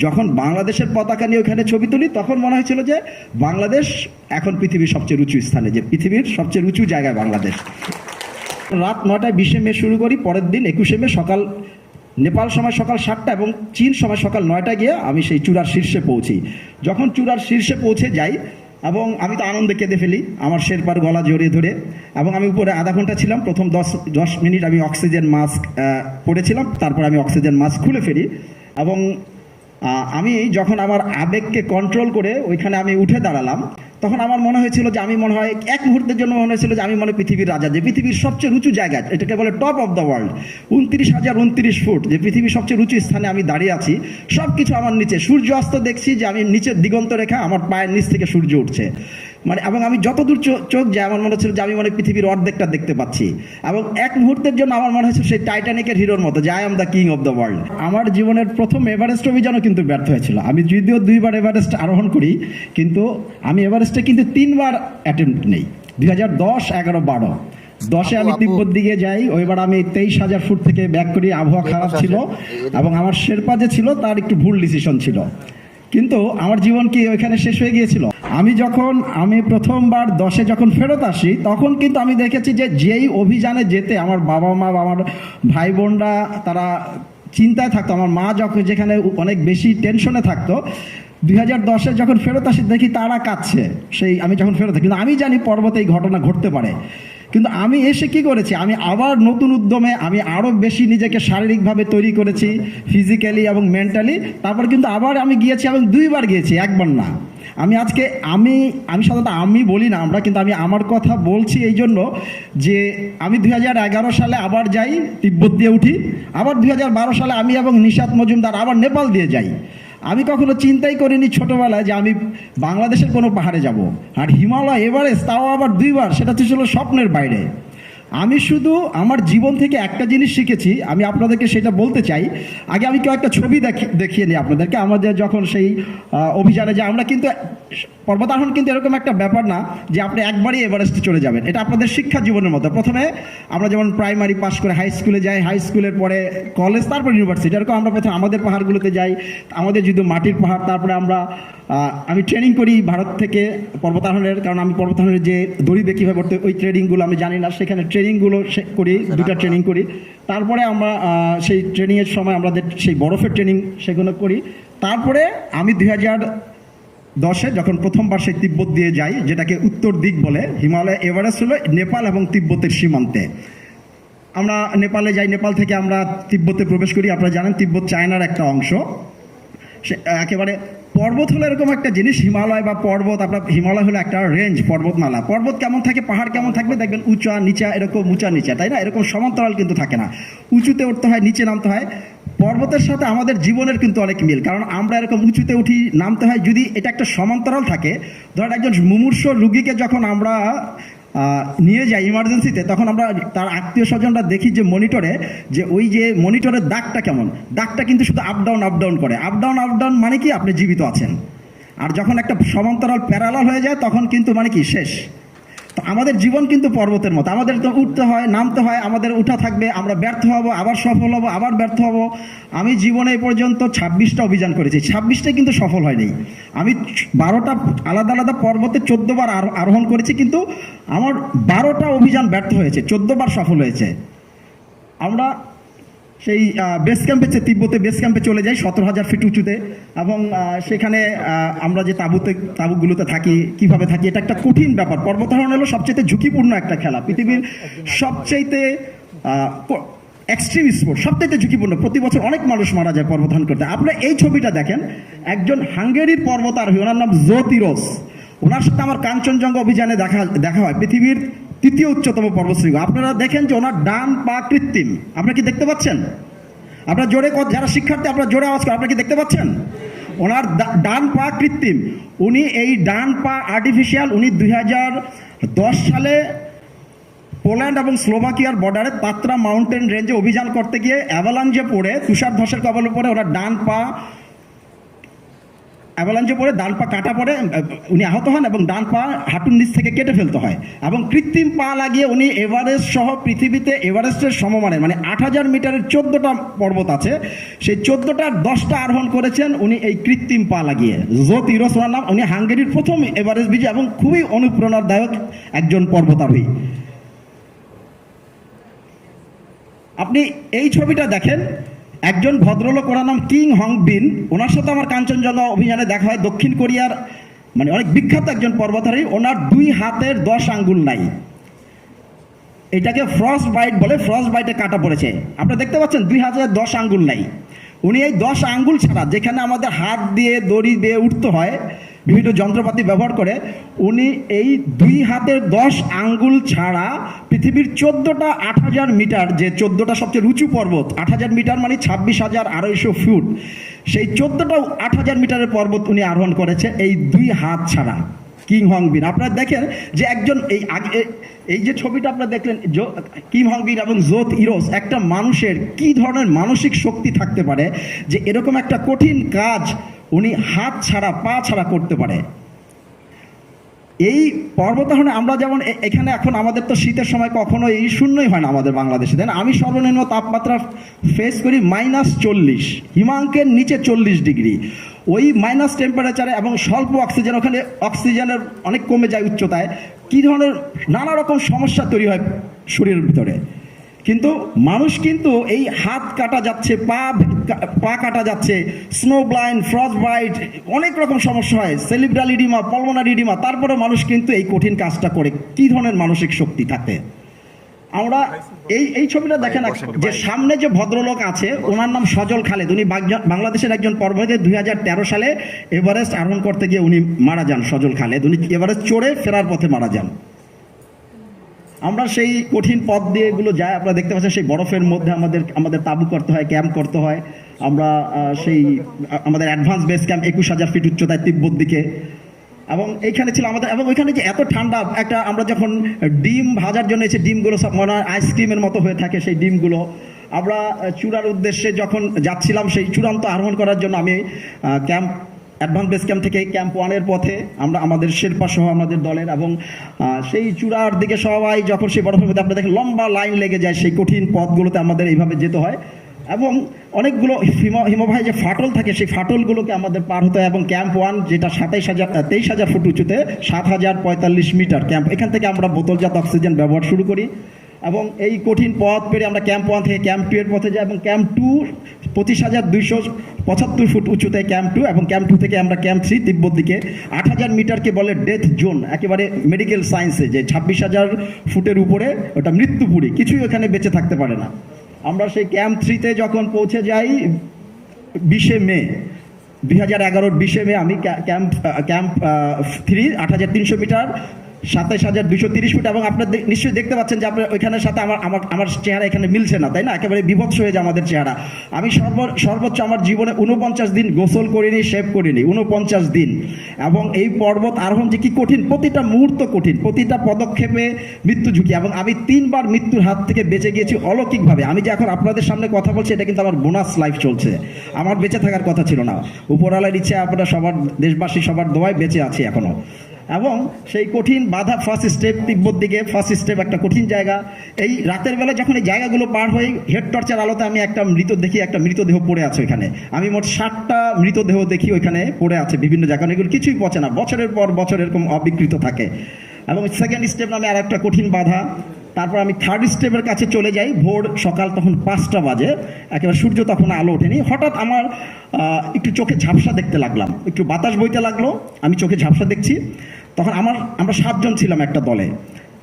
যখন বাংলাদেশের পতাকা নিয়ে ওখানে ছবি তুলি তখন মনে হয়েছিল যে বাংলাদেশ এখন পৃথিবীর সবচেয়ে উঁচু স্থানে, যে পৃথিবীর সবচেয়ে উঁচু জায়গায় বাংলাদেশ। রাত 9টায় 20 মে শুরু করি, পরের দিন 21 মে সকাল, নেপাল সময় সকাল 7টা এবং চীন সময় সকাল 9টায় গিয়ে আমি সেই চূড়ার শীর্ষে পৌঁছি। যখন চূড়ার শীর্ষে পৌঁছে যাই এবং আমি তো আনন্দে কেঁদে ফেলি আমার শেরপার গলা জড়িয়ে ধরে, এবং আমি উপরে আধা ঘন্টা ছিলাম। প্রথম 10 মিনিট আমি অক্সিজেন মাস্ক পরেছিলাম, তারপর আমি অক্সিজেন মাস্ক খুলে ফেলি। এবং আমি যখন আমার আবেগকে কন্ট্রোল করে ওইখানে আমি উঠে দাঁড়ালাম, তখন আমার মনে হয়েছিল যে আমি মনে হয় এক মুহূর্তের জন্য মনে হয়েছিল যে আমি মনে পৃথিবীর রাজা, যে পৃথিবীর সবচেয়ে উঁচু জায়গা, এটাকে বলে top of the world, 29,029 foot, যে পৃথিবীর সবচেয়ে উঁচু স্থানে আমি দাঁড়িয়ে আছি। সব কিছু আমার নিচে, সূর্য অস্ত দেখছি, যে আমি নিচের দিগন্ত রেখা, আমার পায়ের নিচ থেকে সূর্য উঠছে, মানে, এবং আমি যতদূর চোখ যায় আমার মনে হচ্ছিল যে আমি মানে পৃথিবীর অর্ধেকটা দেখতে পাচ্ছি। এবং এক মুহূর্তের জন্য আমার মনে হয়েছিল সেই টাইটানিকের হিরোর মতো, যে I am the king of the world. আমার জীবনের প্রথম এভারেস্ট অভিযানও কিন্তু ব্যর্থ হয়েছিল। আমি যদিও 2বার এভারেস্ট আরোহণ করি, কিন্তু আমি এভারেস্টে কিন্তু 3বার অ্যাটেম্প্ট নেই, 2010, 11, 12। 10-এ আমি তিব্বত দিকে যাই, ওইবার আমি 23,000 ফুট থেকে ব্যাক করি, আবহাওয়া খারাপ ছিল এবং আমার শেরপা যে ছিল তার একটু ভুল ডিসিশন ছিল, কিন্তু আমার জীবন কি ওইখানে শেষ হয়ে গিয়েছিল। আমি প্রথমবার 10-এ যখন ফেরত আসি তখন কিন্তু আমি দেখেছি যে যেই অভিযানে যেতে আমার বাবা মা বা আমার ভাই বোনরা তারা চিন্তায় থাকতো, আমার মা যখন যেখানে অনেক বেশি টেনশনে থাকতো, 2010-এ যখন ফেরত আসি দেখি তারা কাঁদছে, সেই আমি যখন ফেরত আসি। কিন্তু আমি জানি পর্বতে এই ঘটনা ঘটতে পারে, কিন্তু আমি এসে কি করেছি, আমি আবার নতুন উদ্যমে আমি আরও বেশি নিজেকে শারীরিকভাবে তৈরি করেছি, ফিজিক্যালি এবং মেন্টালি। তারপর কিন্তু আবার আমি গিয়েছি এবং 2বার গিয়েছি, একবার না। আমি সাধারণত আমি বলি না আমরা, কিন্তু আমি আমার কথা বলছি এই জন্য যে আমি 2011 সালে আবার যাই, তিব্বত দিয়ে উঠি, আবার 2012 সালে আমি এবং নিশাত মজুমদার আবার নেপাল দিয়ে যাই। আমি কখনো চিন্তাই করিনি ছোটবেলায় যে আমি বাংলাদেশের কোনো পাহাড়ে যাব, আর হিমালয় এভারেস্ট তাও আবার 2বার, সেটা তো ছিল স্বপ্নের বাইরে। আমি শুধু আমার জীবন থেকে একটা জিনিস শিখেছি, আমি আপনাদেরকে সেটা বলতে চাই। আগে আমি একটা ছবি দেখিয়ে নিই আপনাদেরকে। আমাদের যখন সেই অভিযানে যে আমরা কিন্তু পর্বতারোহণ কিন্তু এরকম একটা ব্যাপার না যে আপনি একবারই এভারেস্টে চলে যাবেন, এটা আপনাদের শিক্ষা জীবনের মতো। প্রথমে আমরা যেমন প্রাইমারি পাস করে হাই স্কুলে যাই, হাই স্কুলের পরে কলেজ, তারপর ইউনিভার্সিটি, এরকম আমরা প্রথমে আমাদের পাহাড়গুলোতে যাই, আমাদের যদি মাটির পাহাড়। তারপরে আমি ট্রেনিং করি ভারত থেকে পর্বতারোহণের, কারণ আমি পর্বতারোহণের যে দড়িতে কীভাবে পড়তে ওই ট্রেনিংগুলো আমি জানি না, সেখানে ট্রেনিংগুলো করি, 2টা ট্রেনিং করি। তারপরে আমরা সেই ট্রেনিংয়ের সময় আমাদের সেই বরফের ট্রেনিং সেগুলো করি। তারপরে আমি 2010-এ যখন প্রথমবার সেই তিব্বত দিয়ে যাই, যেটাকে উত্তর দিক বলে, হিমালয় এভারেস্ট হলো নেপাল এবং তিব্বতের সীমান্তে। আমরা নেপালে যাই, নেপাল থেকে আমরা তিব্বতে প্রবেশ করি। আপনারা জানেন তিব্বত চায়নার একটা অংশ। সে একেবারে পর্বত হলো এরকম একটা জিনিস, হিমালয় বা পর্বত, আপনার হিমালয় হলো একটা রেঞ্জ, পর্বতমালা। পর্বত কেমন থাকে, পাহাড় কেমন থাকবে দেখবেন, উঁচা নিচা, এরকম উঁচা নিচা, তাই না? এরকম সমান্তরাল কিন্তু থাকে না, উঁচুতে উঠতে হয়, নিচে নামতে হয়। পর্বতের সাথে আমাদের জীবনের কিন্তু অনেক মিল, কারণ আমরা এরকম উঁচুতে উঠি, নামতে হয়। যদি এটা একটা সমান্তরাল থাকে, ধরেন একজন মুমূর্ষ রুগীকে যখন আমরা নিয়ে যাই ইমার্জেন্সিতে, তখন আমরা তার আত্মীয় স্বজনরা দেখি যে মনিটরে, যে ওই যে মনিটরের দাগটা কেমন, দাগটা কিন্তু শুধু আপ ডাউন করে। আপ ডাউন মানে কি, আপনি জীবিত আছেন। আর যখন একটা সমান্তরাল প্যারালাল হয়ে যায় তখন কিন্তু মানে কি, শেষ। তো আমাদের জীবন কিন্তু পর্বতের মতো, আমাদের তো উঠতে হয়, নামতে হয়, আমাদের উঠা থাকবে, আমরা ব্যর্থ হব, আবার সফল হব, আবার ব্যর্থ হব। আমি জীবনে এই পর্যন্ত 26টা অভিযান করেছি, 26টাই কিন্তু সফল হয়নি। আমি 12টা আলাদা আলাদা পর্বতে 14বার আরোহণ করেছি, কিন্তু আমার 12টা অভিযান ব্যর্থ হয়েছে, 14বার সফল হয়েছে। আমরা সেই বেস ক্যাম্পে, তিব্বতে বেস ক্যাম্পে চলে যাই 17,000 ফিট উঁচুতে, এবং সেখানে আমরা যে তাঁবুগুলোতে থাকি, কিভাবে থাকি, এটা একটা কঠিন ব্যাপার। পর্বতারোহণ হলো সবচেয়ে ঝুঁকিপূর্ণ একটা খেলা, পৃথিবীর সবচাইতে এক্সট্রিম স্পোর্ট, সবচাইতে ঝুঁকিপূর্ণ। প্রতি বছর অনেক মানুষ মারা যায় পর্বতারোহণ করতে। আপনারা এই ছবিটা দেখেন, একজন হাঙ্গেরির পর্বতারোহী, ওনার নাম জোতিরোস। ওনার সাথে আমার কাঞ্চনজঙ্ঘা অভিযানে দেখা হয়, পৃথিবীর 3য় উচ্চতম পর্বতশৃঙ্গ। আপনারা দেখেন যে ওনার ডান পা কৃত্রিম, আপনারা কি দেখতে পাচ্ছেন? আপনারা জোরে, যারা শিক্ষার্থী আপনারা জোরে আওয়াজ করেন, আপনারা কি দেখতে পাচ্ছেন? ওনার ডান পা কৃত্রিম, উনি এই ডান পা আর্টিফিশিয়াল। উনি 2010 সালে পোল্যান্ড এবং স্লোভাকিয়ার বর্ডারে তাত্রা মাউন্টেন রেঞ্জে অভিযান করতে গিয়ে অ্যাভালাঞ্জে পড়ে, তুষার ধসের কবলে পড়ে ওনার ডান পা অ্যাভালাঞ্চে পড়ে ডান পা কাটা পড়ে উনি আহত হন এবং ডান পা হাঁটুর নিচ থেকে কেটে ফেলতে হয় এবং কৃত্রিম পা লাগিয়ে উনি এভারেস্ট সহ পৃথিবীতে এভারেস্টের সমমানের মানে 8,000 মিটারের 14টা পর্বত আছে, সেই 14টার 10টা আরোহণ করেছেন উনি এই কৃত্রিম পা লাগিয়ে। জোত ইরোস ওনার নাম, উনি হাঙ্গেরির প্রথম এভারেস্ট বিজয়ী এবং খুবই অনুপ্রেরণাদায়ক একজন পর্বতারোহী। আপনি এই ছবিটা দেখেন, একজন ভদ্রলোক ওনার নাম কিং হং বিন, ওনার সাথে আমার কাঞ্চনজঙ্ঘা অভিযানে দেখা হয়। দক্ষিণ কোরিয়ার মানে অনেক বিখ্যাত একজন পর্বতারোহী, ওনার 2 হাতের 10 আঙ্গুল নাই, এটাকে ফ্রস্ট বাইট বলে, ফ্রস্ট বাইটে কাটা পড়েছে। আপনারা দেখতে পাচ্ছেন 2 হাতের 10 আঙ্গুল নাই। উনি এই 10 আঙ্গুল ছাড়া, যেখানে আমাদের হাত দিয়ে দড়ি দিয়ে উঠতে হয় বিভিন্ন যন্ত্রপাতি ব্যবহার করে, উনি এই 2 হাতের 10 আঙ্গুল ছাড়া পৃথিবীর 14টা 8,000 মিটার, যে 14টা সবচেয়ে উঁচু পর্বত, 8,000 মিটার মানে 26,250 ফুট, সেই 14টা 8,000 মিটারের পর্বত উনি আরোহণ করেছে এই 2 হাত ছাড়া। কিং হং বিন, আপনারা দেখেন যে একজন এই যে ছবিটা আপনারা দেখলেন, কিম হং বিন এবং জোত ইরোস, একটা মানুষের কি ধরনের মানসিক শক্তি থাকতে পারে যে এরকম একটা কঠিন কাজ উনি হাত ছাড়া পা ছাড়া করতে পারে। এই পর্বতারোহণে আমরা যেমন এখানে এখন আমাদের তো শীতের সময় কখনো এই শূন্যই হয় না আমাদের বাংলাদেশে, তাই না? আমি সর্বনিম্ন তাপমাত্রা ফেস করি -40, হিমাঙ্কের নিচে 40 ডিগ্রি, ওই মাইনাস টেম্পারেচারে এবং স্বল্প অক্সিজেন, ওখানে অক্সিজেনের অনেক কমে যায় উচ্চতায়, কী ধরনের নানা রকম সমস্যা তৈরি হয় শরীরের ভিতরে। কিন্তু মানুষ কিন্তু এই হাত কাটা যাচ্ছে, পা কাটা যাচ্ছে, স্নো ব্লাইন্ড, ফ্রস্ট বাইট, অনেক রকম সমস্যা হয়, সেরিব্রাল ইডিমা, পালমোনারি ইডিমা, তারপরে মানুষ কিন্তু এই কঠিন কাজটা করে। কি ধরনের মানসিক শক্তি থাকে। আমরা এই ছবিটা দেখেন, যে সামনে যে ভদ্রলোক আছে ওনার নাম সজল খালেদ, উনি বাংলাদেশের একজন পর্বতে 2013 সালে এভারেস্ট আরোহণ করতে গিয়ে উনি মারা যান। সজল খালেদ, উনি এভারেস্ট চড়ে ফেরার পথে মারা যান। আমরা সেই কঠিন পথ দিয়ে এগুলো যাই, আপনারা দেখতে পাচ্ছেন সেই বরফের মধ্যে আমাদের তাঁবু করতে হয়, ক্যাম্প করতে হয়। আমরা সেই আমাদের অ্যাডভান্স বেস ক্যাম্প 21,000 ফিট উচ্চতায় তিব্বত দিকে, এবং এইখানে ছিল আমাদের, এবং ওইখানে যে এত ঠান্ডা, একটা আমরা যখন ডিম ভাজার জন্য এসে ডিমগুলো সব মনে হয় আইসক্রিমের মতো হয়ে থাকে, সেই ডিমগুলো আমরা চূড়ার উদ্দেশ্যে যখন যাচ্ছিলাম, সেই চূড়ান্ত আরোহণ করার জন্য আমি ক্যাম্প অ্যাডভান্স বেস ক্যাম্প থেকে ক্যাম্প 1-এর পথে আমরা আমাদের শেরপা সহ আমাদের দলের, এবং সেই চূড়ার দিকে সবাই যখন সেই বরফের মধ্যে আপনারা দেখেন লম্বা লাইন লেগে যায়, সেই কঠিন পথগুলোতে আমাদের এইভাবে যেতে হয়, এবং অনেকগুলো হিমবাহে যে ফাটল থাকে সেই ফাটলগুলোকে আমাদের পার হতে হয়। এবং ক্যাম্প 1 যেটা 23,000 ফুট উঁচুতে, 7,045 মিটার ক্যাম্প, এখান থেকে আমরা বোতলজাত অক্সিজেন ব্যবহার শুরু করি। এবং এই কঠিন পথ পেরে আমরা ক্যাম্প 1 থেকে ক্যাম্প 2 এর পথে যাই, এবং ক্যাম্প 2 25,275 ফুট উঁচুতে ক্যাম্প 2, এবং ক্যাম্প 2 থেকে আমরা ক্যাম্প 3 তিব্বত দিকে। 8,000 মিটারকে বলে ডেথ জোন, একেবারে মেডিকেল সায়েন্সে, যে 26,000 ফুটের উপরে ওটা মৃত্যুপুরী, কিছুই ওখানে বেঁচে থাকতে পারে না। আমরা সেই ক্যাম্প 3-তে যখন পৌঁছে যাই 20 মে 2011, 20 মে আমি ক্যাম্প 3 8,300 মিটার 27,230 ফুট, এবং আপনার নিশ্চয়ই দেখতে পাচ্ছেন যে আপনার ওইখানের সাথে আমার চেহারা এখানে মিলছে না, তাই না? একেবারে বিভৎস হয়ে যায় আমাদের চেহারা। আমি সর্বোচ্চ আমার জীবনে 49 দিন গোসল করিনি, শেভ করিনি, 49 দিন। এবং এই পর্বত আরোহণ যে কি কঠিন, প্রতিটা মুহূর্ত কঠিন, প্রতিটা পদক্ষেপে মৃত্যু ঝুঁকি, এবং আমি 3 বার মৃত্যুর হাত থেকে বেঁচে গিয়েছি অলৌকিকভাবে। আমি যে এখন আপনাদের সামনে কথা বলছি, এটা কিন্তু আমার বোনাস লাইফ চলছে, আমার বেঁচে থাকার কথা ছিল না। উপরওয়ালার ইচ্ছে, আপনারা সবার, দেশবাসী সবার দোয়ায় বেঁচে আছি এখনো। এবং সেই কঠিন বাধা, ফার্স্ট স্টেপ তিব্বত দিকে, ফার্স্ট স্টেপ একটা কঠিন জায়গা। এই রাতের বেলা যখন এই জায়গাগুলো পার হই, হেড টর্চের আলোতে আমি একটা মৃতদেহ পড়ে আছে ওইখানে। আমি মোট 60টা মৃতদেহ দেখি ওইখানে পড়ে আছে বিভিন্ন জায়গায়, এগুলো কিছুই পচে না, বছরের পর বছর এরকম অবিকৃত থাকে। এবং সেকেন্ড স্টেপ নামে আর একটা কঠিন বাধা। তারপর আমি থার্ড স্টেপের কাছে চলে যাই, ভোর সকাল তখন 5টা বাজে, একেবারে সূর্য তখন আলো ওঠেনি। হঠাৎ আমার একটু চোখে ঝাপসা দেখতে লাগলাম, একটু বাতাস বইতে লাগলো, আমি চোখে ঝাপসা দেখছি। তখন আমরা 7 জন ছিলাম একটা দলে।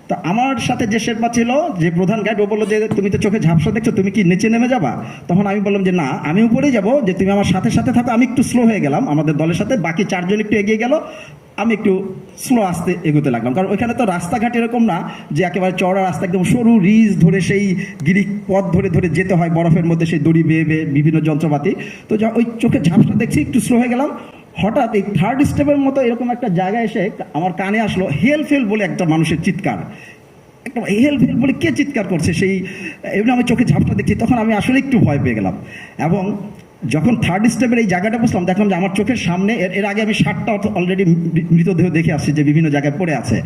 তো আমার সাথে যে শেরপা ছিল, যে প্রধান গাইড, ও বললো যে তুমি তো চোখে ঝাপসা দেখছো, তুমি কি নিচে নেমে যাবা? তখন আমি বললাম যে না, আমি উপরেই যাবো, যে তুমি আমার সাথে সাথে থাকো। আমি একটু স্লো হয়ে গেলাম আমাদের দলের সাথে, বাকি 4 জন একটু এগিয়ে গেল, আমি একটু স্লো আস্তে এগোতে লাগলাম। কারণ ওইখানে তো রাস্তাঘাট এরকম না যে একেবারে চওড়া রাস্তা, একদম সরু রিজ ধরে সেই গিরি পথ ধরে ধরে যেতে হয় বরফের মধ্যে, সেই দড়ি বেয়ে বেয়ে বিভিন্ন যন্ত্রপাতি। তো ওই চোখে ঝাপসা দেখছি, একটু স্লো হয়ে গেলাম। হঠাৎ এই থার্ড স্টেপের মতো এরকম একটা জায়গায় এসে আমার কানে আসলো হেল ফেল বলে একটা মানুষের চিৎকার। একটা হেল ফেল বলে কে চিৎকার করছে, সেই এমনি আমি চোখে ঝাপটা দেখছি। তখন আমি আসলে একটু ভয় পেয়ে গেলাম, এবং যখন থার্ড স্টেপের এই জায়গাটা বসলাম, দেখলাম যে আমার চোখের সামনে এর আগে আমি 60টা অলরেডি মৃতদেহ দেখে আসছি যে বিভিন্ন জায়গায় পড়ে আছে।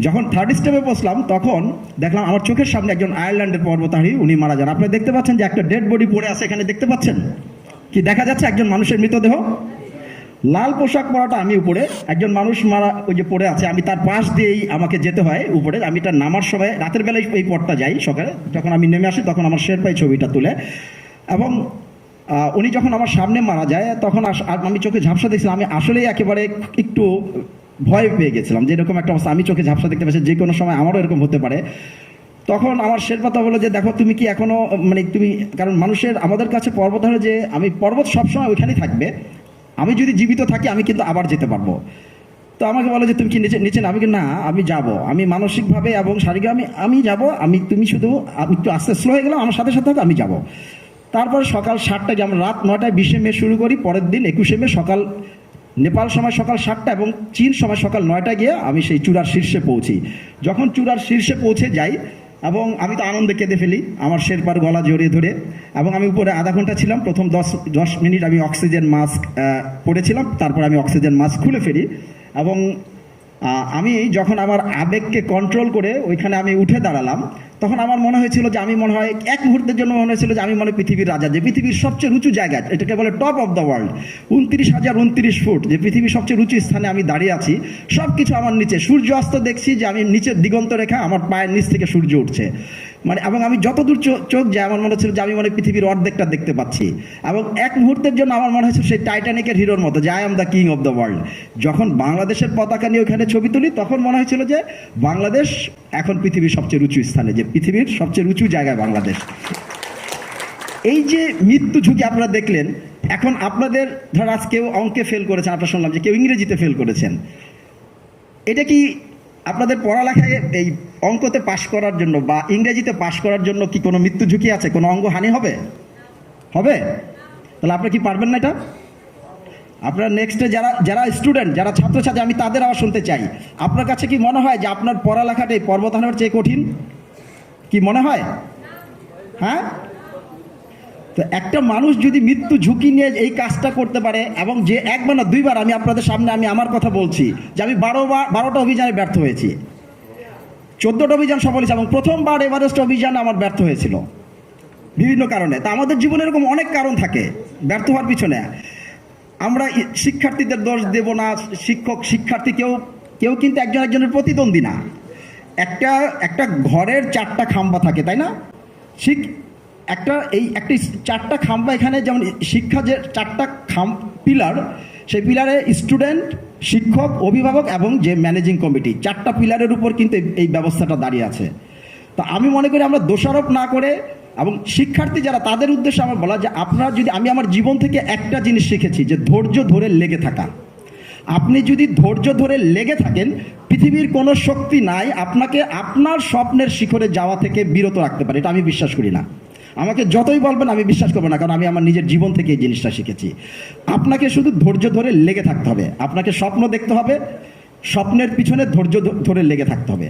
যখন থার্ড স্টেপে বসলাম তখন দেখলাম আমার চোখের সামনে একজন আয়ারল্যান্ডের পর্বতারোহী, উনি মারা যান। আপনারা দেখতে পাচ্ছেন যে একটা ডেড বডি পড়ে আছে এখানে, দেখতে পাচ্ছেন কি দেখা যাচ্ছে? একজন মানুষের মৃতদেহ, লাল পোশাক পরাটা, আমি উপরে একজন মানুষ মারা ওই যে পড়ে আছে, আমি তার পাশ দিয়েই আমাকে যেতে হয় উপরে। আমি এটা নামার সময় রাতের বেলায় এই পথটা যাই, সকালে যখন আমি নেমে আসি তখন আমার শেরপাই ছবিটা তুলে। এবং উনি যখন আমার সামনে মারা যায় তখন আমি চোখে ঝাপসা দেখছিলাম, আমি আসলেই একেবারে একটু ভয় পেয়ে গেছিলাম যে এরকম একটা অবস্থা, আমি চোখে ঝাপসা দেখতে পাচ্ছি, যে কোনো সময় আমারও এরকম হতে পারে। তখন আমার শেরপাতা বলে যে দেখো তুমি কি এখনো মানে তুমি, কারণ মানুষের আমাদের কাছে পর্বত হলো যে আমি পর্বত সবসময় ওইখানেই থাকবে, আমি যদি জীবিত থাকি আমি কিন্তু আবার যেতে পারবো। তো আমাকে বলে যে তুমি কি নিচে নিচে নামি? না, আমি যাব, আমি মানসিকভাবে এবং শারীরিকভাবে আমি যাব, তুমি শুধু আমি একটু আস্তে স্লো হয়ে গেলাম, আমার সাথে সাথে আমি যাব। তারপরে সকাল 7টায়, যেমন রাত 9টায় 20শে মে শুরু করি, পরের দিন 21শে মে সকাল নেপাল সময় সকাল 7টা এবং চীন সময় সকাল 9টায় গিয়ে আমি সেই চূড়ার শীর্ষে পৌঁছি। যখন চূড়ার শীর্ষে পৌঁছে যাই এবং আমি তো আনন্দে কেঁদে ফেলি আমার শেরপার গলা জড়িয়ে ধরে, এবং আমি উপরে আধা ঘন্টা ছিলাম। প্রথম 10 মিনিট আমি অক্সিজেন মাস্ক পরেছিলাম, তারপর আমি অক্সিজেন মাস্ক খুলে ফেলি। এবং আমি যখন আমার আবেগকে কন্ট্রোল করে ওইখানে আমি উঠে দাঁড়ালাম, তখন আমার মনে হয়েছিল যে আমি মনে হয় এক মুহূর্তের জন্য মনে হয়েছিল যে আমি মনে পৃথিবীর রাজা, যে পৃথিবীর সবচেয়ে উঁচু জায়গা, এটাকে বলে top of the world, 29,029 foot, যে পৃথিবীর সবচেয়ে উঁচু স্থানে আমি দাঁড়িয়ে আছি। সব কিছু আমার নিচে, সূর্য অস্ত দেখছি যে আমি নিচের দিগন্ত রেখা, আমার পায়ের নিচ থেকে সূর্য উঠছে, মানে এবং আমি যতদূর চোখ যায় আমার মনে হচ্ছিল যে আমি পৃথিবীর অর্ধেকটা দেখতে পাচ্ছি। এবং এক মুহূর্তের জন্য আমার মনে হয়েছিল সেই টাইটানিকের হিরোর মতো যে I am the king of the world. যখন বাংলাদেশের পতাকা নিয়ে ওখানে ছবি তুলি তখন মনে হয়েছিল যে বাংলাদেশ এখন পৃথিবীর সবচেয়ে উঁচু স্থানে, যে পৃথিবীর সবচেয়ে উঁচু জায়গায় বাংলাদেশ। এই যে মৃত্যু ঝুঁকি আপনারা দেখলেন, এখন আপনাদের ধর আজ কেউ অঙ্কে ফেল করেছেন, আপনারা শুনলাম যে কেউ ইংরেজিতে ফেল করেছেন, এটা কি আপনাদের পড়ালেখায় এই অঙ্কতে পাশ করার জন্য বা ইংরেজিতে পাশ করার জন্য কি কোনো মৃত্যু ঝুঁকি আছে? কোনো অঙ্গহানি হবে? তাহলে আপনারা কি পারবেন না এটা? আপনারা নেক্সটে যারা স্টুডেন্ট, যারা ছাত্রছাত্রী, আমি তাদের আওয়াজ শুনতে চাই। আপনার কাছে কি মনে হয় যে আপনার পড়ালেখাটা এই পর্বতারোহণের চেয়ে কঠিন? কি মনে হয়? হ্যাঁ? তো একটা মানুষ যদি মৃত্যু ঝুঁকি নিয়ে এই কাজটা করতে পারে, এবং যে একবার না দুইবার, আমি আপনাদের সামনে আমি আমার কথা বলছি যে আমি 12টা অভিযানে ব্যর্থ হয়েছি, 14টা অভিযান সফল হয়েছে, এবং প্রথমবার এভারেস্ট অভিযান আমার ব্যর্থ হয়েছিল বিভিন্ন কারণে। তা আমাদের জীবনে এরকম অনেক কারণ থাকে ব্যর্থ হওয়ার পিছনে। আমরা শিক্ষার্থীদের দোষ দেব না, শিক্ষার্থী কেউ কিন্তু একজনের প্রতিদ্বন্দ্বী না। একটা ঘরের 4টা খাম্বা থাকে, তাই না? একটি 4টা খাম্বা, এখানে যেমন শিক্ষা যে 4টা পিলার, সেই পিলারে স্টুডেন্ট, শিক্ষক, অভিভাবক এবং যে ম্যানেজিং কমিটি, 4টা পিলারের উপর কিন্তু এই ব্যবস্থাটা দাঁড়িয়ে আছে। তো আমি মনে করি আমরা দোষারোপ না করে, এবং শিক্ষার্থী যারা, তাদের উদ্দেশ্যে আমার বলা যে আপনারা যদি, আমি আমার জীবন থেকে একটা জিনিস শিখেছি যে ধৈর্য ধরে লেগে থাকা। আপনি যদি ধৈর্য ধরে লেগে থাকেন, পৃথিবীর কোনো শক্তি নাই আপনাকে আপনার স্বপ্নের শিখরে যাওয়া থেকে বিরত রাখতে পারে, এটা আমি বিশ্বাস করি না। আমাকে যতই বলবেন আমি বিশ্বাস করবো না, কারণ আমি আমার নিজের জীবন থেকে এই জিনিসটা শিখেছি। আপনাকে শুধু ধৈর্য ধরে লেগে থাকতে হবে, আপনাকে স্বপ্ন দেখতে হবে, স্বপ্নের পিছনে ধৈর্য ধরে লেগে থাকতে হবে।